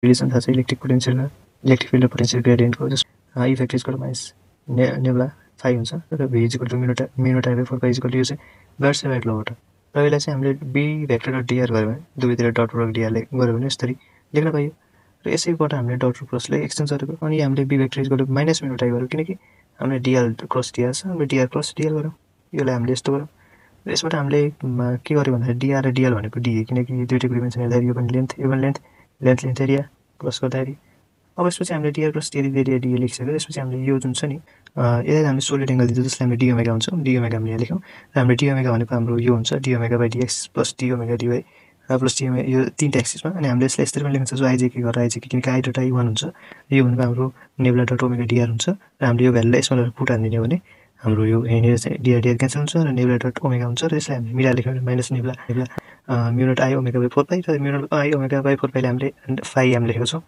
relation थाहा छ electric potential र इलेक्ट्रिक फिल्ड र पोटेन्सियल ग्रेडियन्टको जस्तो ई फ्याक्टर इक्वल माइनस नेबुला फाइ हुन्छ र भी इक्वल टु म्यु टाइप 4 पाइ इक्वल टु यो चाहिँ ब्लड सेभाइट लबाट र यसलाई चाहिँ हामीले बी भेक्टर र डिआर गऱ्यो भने दुवैतिर डट प्रोडक्ट डिआरले गऱ्यो भने यसरी लेख्न पाइयो र यसैबाट हामीले डट र क्रसलाई एक्सचेन्ज गरेको अनि हामीले B vector equal to minus mu type गऱ्यो किनकि हामीले डिआर क्रस डिआर छ हामीले डिआर क्रस डिआर गऱ्यौँ यसलाई हामीले यस्तो गऱ्यौँ र यसबाट हामीले के गर्यो भन्दाखेरि डिआर र डिएल भनेको डिए किनकि दुईटैको डिमेन्सन हेर्दाखेरि यो पनि लेन्थ एरिया प्लस गर्दाखेरि अब यसपछि हामीले डिआर प्लस एरिया डिए लेखिसक्यो त्यसपछि हामीले यो जुन छ नि यसलाई हामीले सोलिड एङ्गल दिन्छ जसलाई हामीले डिओमेगा हुन्छ डिओमेगा हामीले यहाँ लेख्यौँ र हामीले डिओमेगा भनेको हाम्रो यो हुन्छ डिओमेगा बाई डिएक्स प्लस डिओमेगा डिवाई र प्लस डिओमेगा यो तीनटा एक्सिसमा अनि हामीले यसलाई यसरी पनि लेख्न सक्छौँ आइजेके गरेर आइजेके किनकि आई डट आई 1 हुन्छ यो भनेको हाम्रो नेबुला डट ओमेगा डिआर हुन्छ र हामीले यो भ्यालुलाई यसमा पुट हानिदिने हो भने हाम्रो यो यहाँनिर चाहिँ डिआर डिआर क्यान्सल हुन्छ र नेबुला डट ओमेगा हुन्छ र यसलाई हामीले मिलाएर लेख्यौँ भने माइनस नेबुला म्यु नट आई ओमेगा बाई 4 पाइ र म्यु नट आई ओमेगा बाई 4 पाइले हामीले फाइ हामी लेखेको छौँ